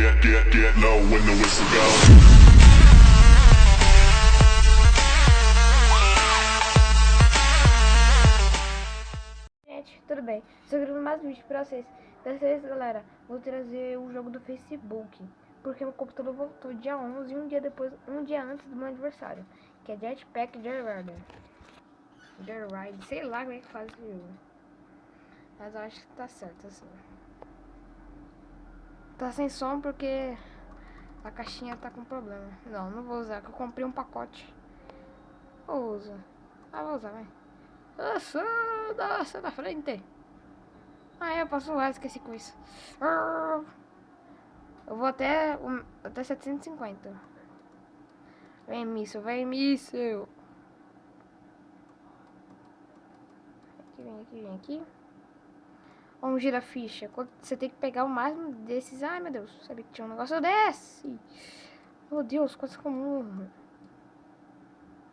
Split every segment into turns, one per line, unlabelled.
Get low when the whistle goes.
Gente, tudo bem? Estou gravando mais um vídeo pra vocês. Dessa vez, galera, vou trazer o jogo do Facebook, porque meu computador voltou dia 11 e um dia antes do meu aniversário, que é Jetpack Joyride, sei lá como é que faz esse jogo, mas eu acho que tá certo assim. Tá sem som porque a caixinha tá com problema. Não vou usar, que eu comprei um pacote. Ou uso. Vou usar, vai. Nossa, na frente. Eu posso voar, esqueci com isso. Eu vou até 750. Vem, míssil, vem, míssil. Vem aqui. Vamos girar a ficha. Você tem que pegar o máximo desses. Ai, meu Deus, sabia que tinha um negócio desse. Meu Deus, quase comum.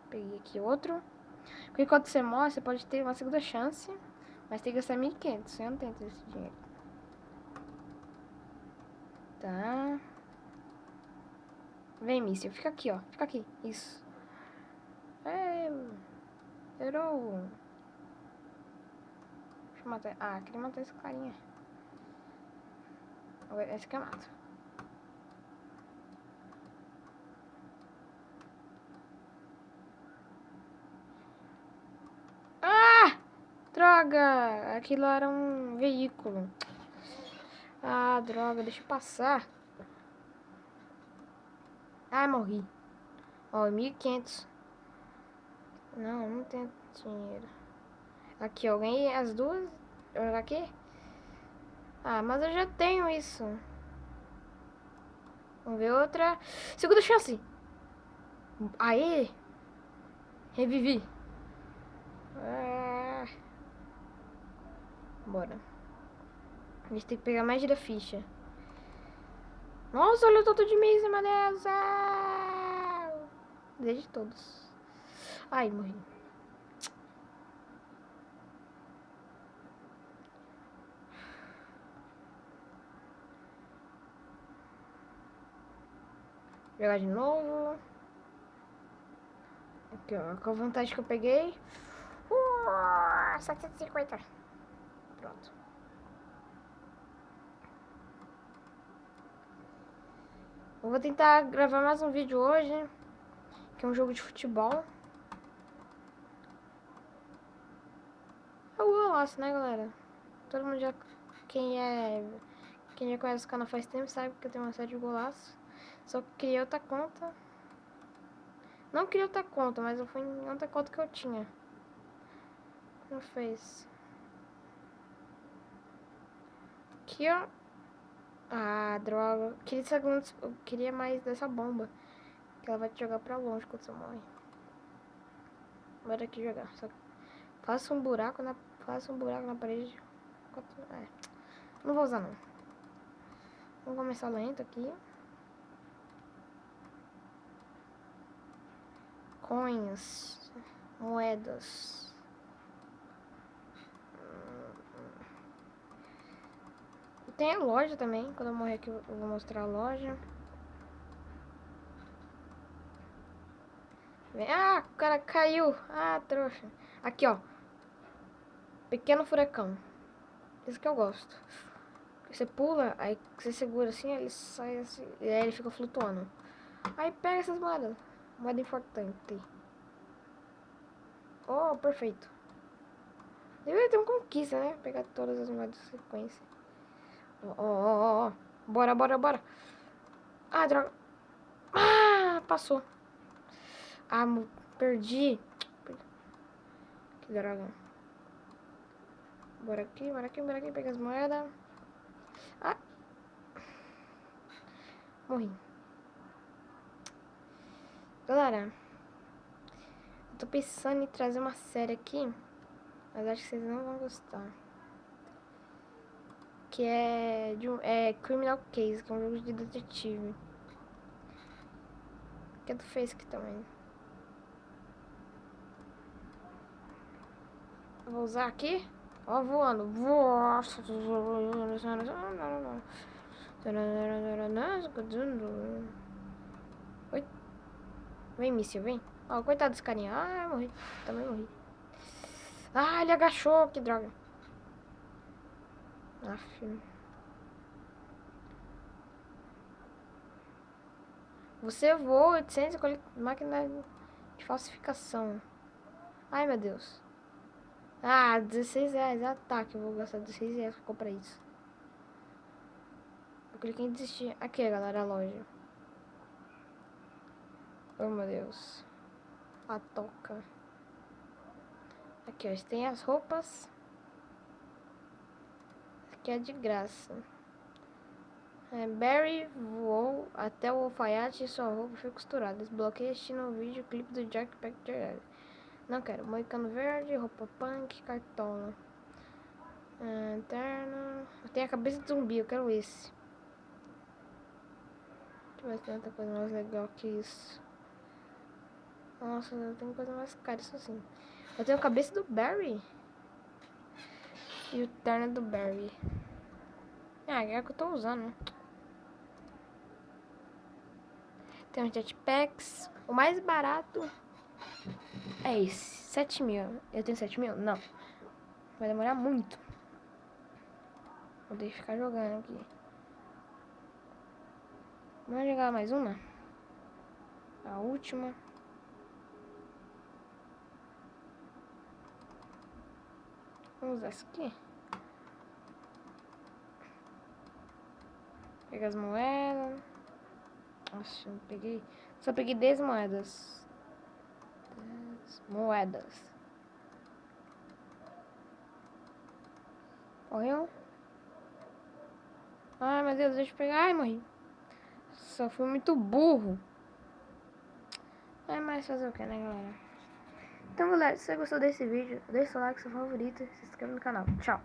Peguei aqui outro. Porque quando você morre, você pode ter uma segunda chance. Mas tem que gastar 1.500. Eu não tenho esse dinheiro. Tá. Vem, míssil. Fica aqui, ó. Fica aqui. Isso. Errou. Deixa eu matar. Queria matar esse carinha. Esse que eu mato. Droga! Aquilo era um veículo. Droga, deixa eu passar. Morri. Ó, 1.500. Não tenho dinheiro. Aqui, eu ganhei as duas. Aqui. Mas eu já tenho isso. Vamos ver outra. Segunda chance. Aê! Revivi. Bora. A gente tem que pegar mais da ficha. Nossa, olha o tanto de míssil, meu Deus. Desde todos. Ai, morri. Jogar de novo. Aqui, ó. Com a vantagem que eu peguei. 750. Pronto. Eu vou tentar gravar mais um vídeo hoje. Que é um jogo de futebol. É o Golaço, né, galera? Todo mundo já... Quem já conhece o canal faz tempo sabe que eu tenho uma série de golaço. Só que criei outra conta. Não criei outra conta, mas eu fui em outra conta que eu tinha. Não fez. Aqui, ó. Droga. Eu queria mais dessa bomba. Que ela vai te jogar pra longe quando você morre. Bora aqui jogar. Só faça um buraco na parede. Não vou usar, não. Vamos começar lento aqui. Coins. Moedas. Tem a loja também. Quando eu morrer aqui eu vou mostrar a loja. O cara caiu. Trouxa. Aqui, ó. Pequeno furacão. Isso que eu gosto. Você pula, aí você segura assim, ele sai assim, e aí ele fica flutuando. Aí pega essas moedas. Moeda importante. Oh, perfeito. Deveria ter uma conquista, né? Pegar todas as moedas de sequência. Ó. Bora. Droga. Passou. Perdi. Que droga. Bora aqui. Pega as moedas. Morri. Galera, eu tô pensando em trazer uma série aqui, mas acho que vocês não vão gostar. Que é Criminal Case, que é um jogo de detetive. Que é do Facebook também. Eu vou usar aqui. Ó, voando. Oi? Vem, míssil, vem. Ó, coitado desse carinha. Ah, morri. Também morri. Ah, ele agachou. Que droga. Aff. Você voa 800 com máquina de falsificação. Ai, meu Deus. Ah, R$16. Ah, tá, que eu vou gastar R$16 pra comprar isso. Eu cliquei em desistir. Aqui, galera, a loja. Oh, meu Deus. A toca. Aqui, ó. Tem as roupas. Aqui é de graça. Barry voou até o alfaiate e sua roupa foi costurada. Desbloqueie assistindo o vídeo clipe do Jackpack Diário. Não quero. Moicano verde, roupa punk, cartola. Interno. Tem a cabeça de zumbi, eu quero esse. Deixa eu ver se tem outra coisa mais legal que isso. Nossa, tem coisa mais cara, isso sim. Eu tenho a cabeça do Barry. E o terno do Barry. Ah, é o que eu tô usando, né? Tem os jetpacks. O mais barato é esse. 7.000. Eu tenho 7.000? Não. Vai demorar muito. Vou ter que ficar jogando aqui. Vamos jogar mais uma? A última. Vamos usar essa aqui. Pegar as moedas. Nossa, eu peguei. Só peguei 10 moedas. 10 moedas. Morreu? Ai, meu Deus, deixa eu pegar. Ai, morri. Só fui muito burro. É mais fazer o que, né, galera? Então, galera, se você gostou desse vídeo, deixa o like, seu favorito, se inscreve no canal. Tchau.